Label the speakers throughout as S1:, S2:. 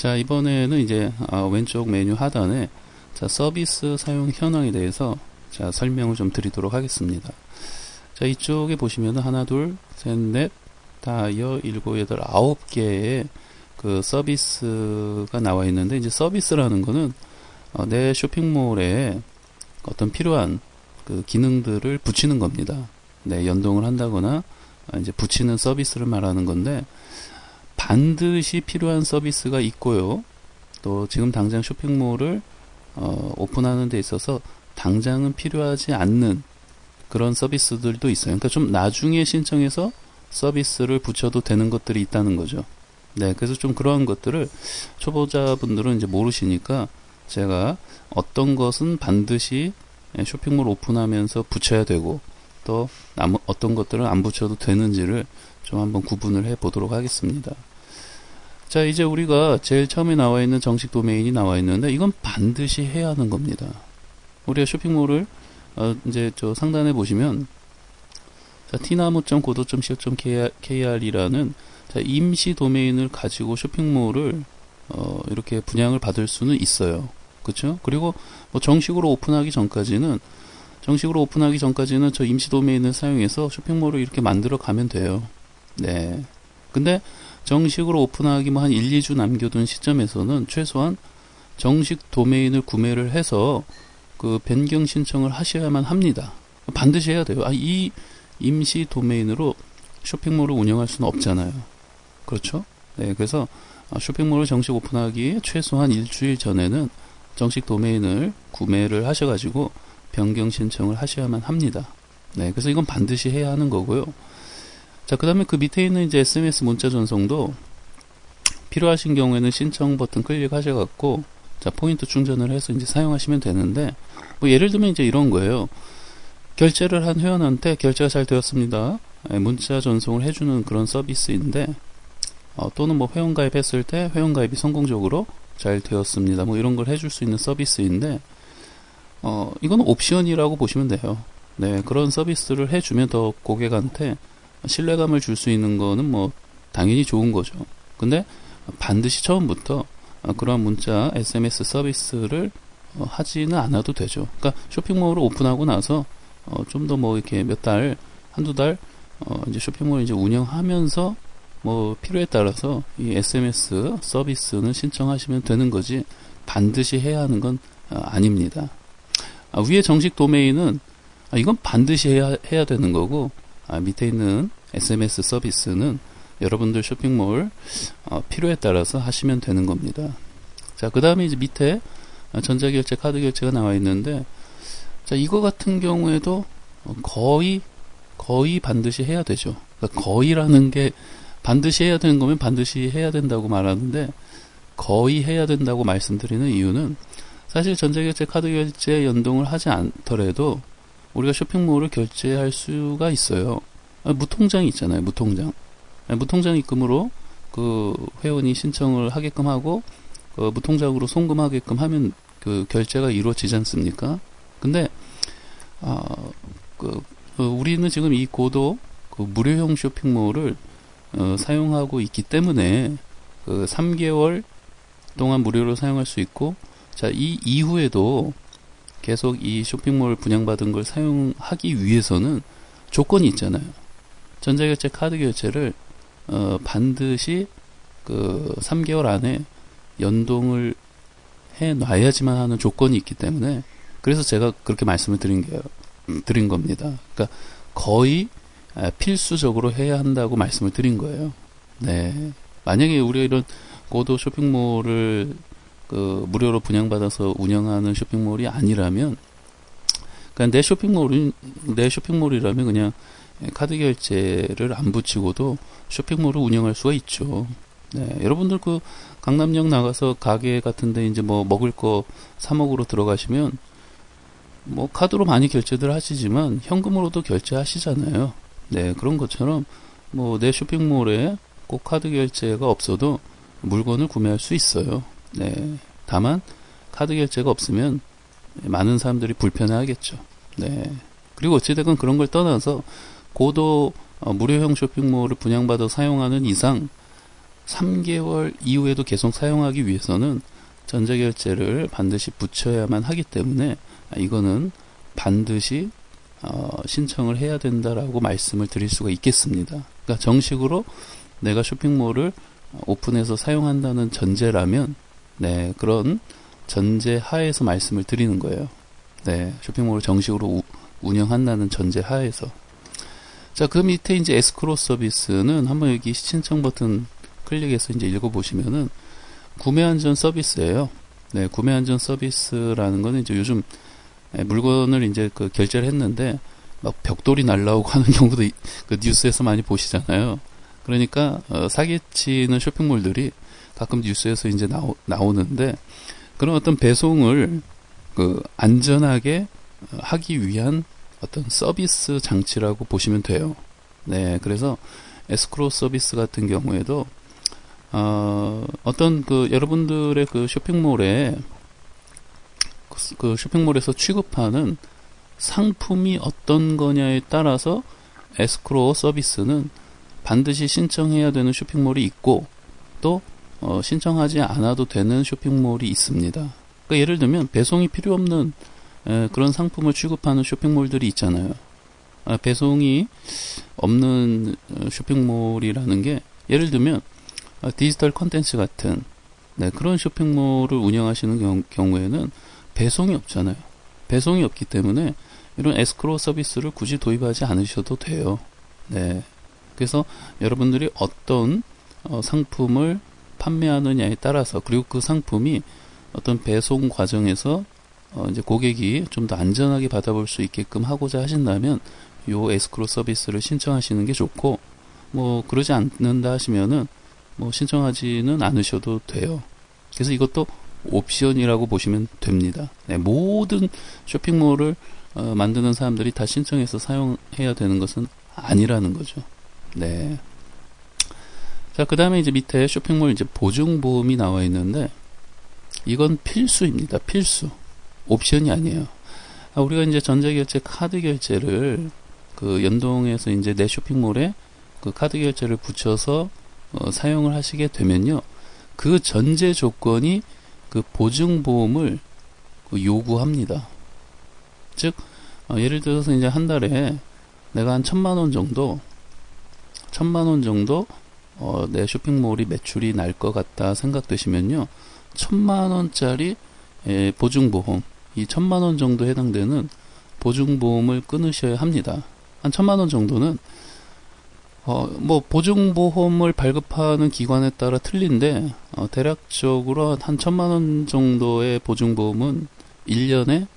S1: 자, 이번에는 이제 왼쪽 메뉴 하단에 자, 서비스 사용 현황에 대해서 자, 설명을 좀 드리도록 하겠습니다. 자, 이쪽에 보시면은 하나, 둘, 셋, 넷, 다여, 일곱, 여덟, 9개의 그 서비스가 나와 있는데, 이제 서비스라는 거는 내 쇼핑몰에 어떤 필요한 그 기능들을 붙이는 겁니다. 네, 연동을 한다거나 이제 붙이는 서비스를 말하는 건데, 반드시 필요한 서비스가 있고요. 또 지금 당장 쇼핑몰을 오픈하는 데 있어서 당장은 필요하지 않는 그런 서비스들도 있어요. 그러니까 좀 나중에 신청해서 서비스를 붙여도 되는 것들이 있다는 거죠. 네, 그래서 좀 그러한 것들을 초보자분들은 이제 모르시니까 제가 어떤 것은 반드시 쇼핑몰 오픈하면서 붙여야 되고 또 어떤 것들은 안 붙여도 되는지를 좀 한번 구분을 해 보도록 하겠습니다. 자, 이제 우리가 제일 처음에 나와 있는 정식 도메인이 나와 있는데 이건 반드시 해야 하는 겁니다. 우리가 쇼핑몰을 이제 저 상단에 보시면 자, tnamu.godo.co.kr이라는 임시 도메인을 가지고 쇼핑몰을 이렇게 분양을 받을 수는 있어요. 그렇죠? 그리고 뭐 정식으로 오픈하기 전까지는 저 임시 도메인을 사용해서 쇼핑몰을 이렇게 만들어 가면 돼요. 네. 근데 정식으로 오픈하기 뭐 한 1, 2주 남겨둔 시점에서는 최소한 정식 도메인을 구매를 해서 그 변경 신청을 하셔야만 합니다. 반드시 해야 돼요. 이 임시 도메인으로 쇼핑몰을 운영할 수는 없잖아요. 그렇죠? 네, 그래서 쇼핑몰을 정식 오픈하기 최소한 일주일 전에는 정식 도메인을 구매를 하셔가지고 변경 신청을 하셔야만 합니다. 네, 그래서 이건 반드시 해야 하는 거고요. 자, 그 다음에 그 밑에 있는 이제 SMS 문자 전송도 필요하신 경우에는 신청 버튼 클릭하셔갖고 자, 포인트 충전을 해서 이제 사용하시면 되는데, 뭐 예를 들면 이제 이런 거예요. 결제를 한 회원한테 결제가 잘 되었습니다. 문자 전송을 해주는 그런 서비스인데, 또는 뭐 회원가입했을 때 회원가입이 성공적으로 잘 되었습니다. 뭐 이런 걸 해줄 수 있는 서비스인데, 이건 옵션이라고 보시면 돼요. 네, 그런 서비스를 해주면 더 고객한테 신뢰감을 줄 수 있는 거는 뭐 당연히 좋은 거죠. 근데 반드시 처음부터 그런 문자 SMS 서비스를 하지는 않아도 되죠. 그러니까 쇼핑몰을 오픈하고 나서 좀 더 뭐 이렇게 몇 달, 한두 달 이제 쇼핑몰을 이제 운영하면서 뭐 필요에 따라서 이 SMS 서비스는 신청하시면 되는 거지 반드시 해야 하는 건 아닙니다. 위에 정식 도메인은 이건 반드시 해야 되는 거고, 밑에 있는 SMS 서비스는 여러분들 쇼핑몰 필요에 따라서 하시면 되는 겁니다. 자, 그 다음에 이제 밑에 전자결제, 카드결제가 나와 있는데, 자, 이거 같은 경우에도 거의 반드시 해야 되죠. 그러니까 거의라는 게 반드시 해야 되는 거면 반드시 해야 된다고 말하는데, 거의 해야 된다고 말씀드리는 이유는 사실 전자결제, 카드결제 연동을 하지 않더라도 우리가 쇼핑몰을 결제할 수가 있어요. 무통장이 있잖아요. 무통장 입금으로 그 회원이 신청을 하게끔 하고 무통장으로 송금하게끔 하면 그 결제가 이루어지지 않습니까? 근데 우리는 지금 이 고도 그 무료형 쇼핑몰을 사용하고 있기 때문에 그 3개월 동안 무료로 사용할 수 있고, 자, 이 이후에도 계속 이 쇼핑몰 분양받은 걸 사용하기 위해서는 조건이 있잖아요. 전자결제, 카드결제를 반드시 그 3개월 안에 연동을 해 놔야지만 하는 조건이 있기 때문에, 그래서 제가 그렇게 말씀을 드린 겁니다. 그러니까 거의 필수적으로 해야 한다고 말씀을 드린 거예요. 네. 만약에 우리가 이런 고도 쇼핑몰을 그 무료로 분양받아서 운영하는 쇼핑몰이 아니라면, 그러니까 내 쇼핑몰이라면 그냥 카드 결제를 안 붙이고도 쇼핑몰을 운영할 수가 있죠. 네, 여러분들 그 강남역 나가서 가게 같은데 이제 뭐 먹을 거 사 먹으러 들어가시면 뭐 카드로 많이 결제들 하시지만 현금으로도 결제하시잖아요. 네, 그런 것처럼 뭐 내 쇼핑몰에 꼭 카드 결제가 없어도 물건을 구매할 수 있어요. 네, 다만 카드 결제가 없으면 많은 사람들이 불편해하겠죠. 네, 그리고 어찌됐건 그런 걸 떠나서 고도 무료형 쇼핑몰을 분양받아 사용하는 이상 3개월 이후에도 계속 사용하기 위해서는 전자결제를 반드시 붙여야만 하기 때문에 이거는 반드시 신청을 해야 된다라고 말씀을 드릴 수가 있겠습니다. 그러니까 정식으로 내가 쇼핑몰을 오픈해서 사용한다는 전제라면 네, 그런 전제 하에서 말씀을 드리는 거예요. 네, 쇼핑몰을 정식으로 운영한다는 전제 하에서. 자, 그 밑에 이제 에스크로 서비스는 한번 여기 신청 버튼 클릭해서 이제 읽어보시면은 구매 안전 서비스예요. 네, 구매 안전 서비스라는 거는 이제 요즘 물건을 이제 그 결제를 했는데 막 벽돌이 날라오고 하는 경우도 그 뉴스에서 많이 보시잖아요. 그러니까 사기치는 쇼핑몰들이 가끔 뉴스에서 이제 나오는데 그런 어떤 배송을 그 안전하게 하기 위한 어떤 서비스 장치라고 보시면 돼요. 네, 그래서 에스크로 서비스 같은 경우에도 어떤 그 여러분들의 그 쇼핑몰에 그 쇼핑몰에서 취급하는 상품이 어떤 거냐에 따라서 에스크로 서비스는 반드시 신청해야 되는 쇼핑몰이 있고 또 신청하지 않아도 되는 쇼핑몰이 있습니다. 그러니까 예를 들면 배송이 필요 없는 그런 상품을 취급하는 쇼핑몰들이 있잖아요. 배송이 없는 쇼핑몰이라는 게 예를 들면 디지털 컨텐츠 같은 네, 그런 쇼핑몰을 운영하시는 경우에는 배송이 없잖아요. 배송이 없기 때문에 이런 에스크로 서비스를 굳이 도입하지 않으셔도 돼요. 네. 그래서 여러분들이 어떤 상품을 판매하느냐에 따라서 그리고 그 상품이 어떤 배송 과정에서 이제 고객이 좀 더 안전하게 받아볼 수 있게끔 하고자 하신다면 요 에스크로 서비스를 신청하시는 게 좋고 뭐 그러지 않는다 하시면은 뭐 신청하지는 않으셔도 돼요. 그래서 이것도 옵션이라고 보시면 됩니다. 네, 모든 쇼핑몰을 만드는 사람들이 다 신청해서 사용해야 되는 것은 아니라는 거죠. 네. 자, 그 다음에 이제 밑에 쇼핑몰 이제 보증보험이 나와 있는데 이건 필수입니다. 필수. 옵션이 아니에요. 우리가 이제 전자결제 카드 결제를 그 연동해서 이제 내 쇼핑몰에 그 카드 결제를 붙여서 사용을 하시게 되면요. 그 전제 조건이 그 보증보험을 요구합니다. 즉, 예를 들어서 이제 한 달에 내가 한 1,000만 원 정도 내 쇼핑몰이 매출이 날 것 같다 생각되시면요. 1,000만 원짜리 보증보험, 이 1,000만 원 정도 해당되는 보증보험을 끊으셔야 합니다. 한 1,000만 원 정도는 뭐 보증보험을 발급하는 기관에 따라 틀린데 대략적으로 한 1,000만 원 정도의 보증보험은 1년에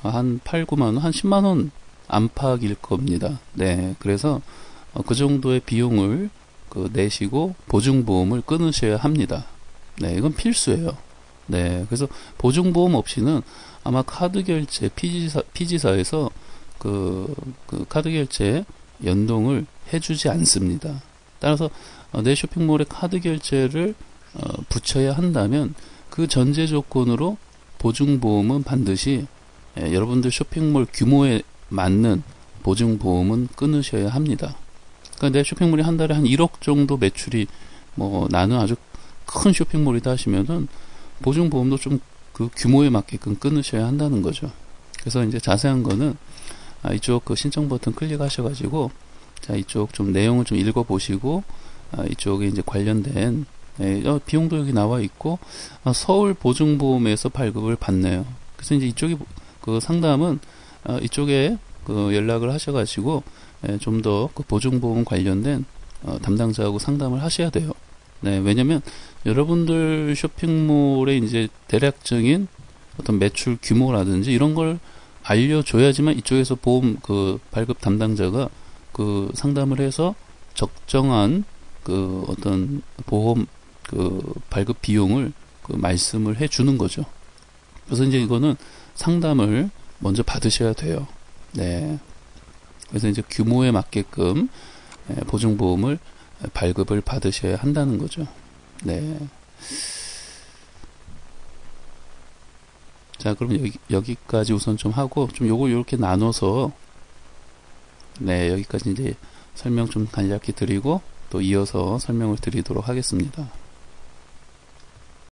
S1: 한 8, 9만 원, 한 10만 원 안팎일 겁니다. 네, 그래서 그 정도의 비용을 내시고 보증보험을 끊으셔야 합니다. 네, 이건 필수예요. 네, 그래서 보증보험 없이는 아마 카드 결제 피지사에서 그 카드 결제 연동을 해주지 않습니다. 따라서 내 쇼핑몰에 카드 결제를 붙여야 한다면 그 전제 조건으로 보증보험은 반드시 여러분들 쇼핑몰 규모에 맞는 보증보험은 끊으셔야 합니다. 그러니까 내 쇼핑몰이 한 달에 한 1억 정도 매출이 뭐 나는 아주 큰 쇼핑몰이다 하시면은 보증보험도 좀 그 규모에 맞게끔 끊으셔야 한다는 거죠. 그래서 이제 자세한 거는 이쪽 그 신청 버튼 클릭하셔가지고 자 이쪽 좀 내용을 좀 읽어보시고 이쪽에 이제 관련된 비용도 여기 나와 있고 서울 보증보험에서 발급을 받네요. 그래서 이제 이쪽이 그 상담은 이쪽에 그 연락을 하셔가지고 좀 더 그 보증보험 관련된 담당자하고 상담을 하셔야 돼요. 네, 왜냐면 여러분들 쇼핑몰의 이제 대략적인 어떤 매출 규모라든지 이런 걸 알려줘야지만 이쪽에서 보험 그 발급 담당자가 그 상담을 해서 적정한 그 어떤 보험 그 발급 비용을 그 말씀을 해 주는 거죠. 그래서 이제 이거는 상담을 먼저 받으셔야 돼요. 네. 그래서 이제 규모에 맞게끔 보증보험을 발급을 받으셔야 한다는 거죠. 네. 자, 그럼 여기까지 우선 좀 하고, 좀 요걸 이렇게 나눠서, 네, 여기까지 이제 설명 좀 간략히 드리고, 또 이어서 설명을 드리도록 하겠습니다.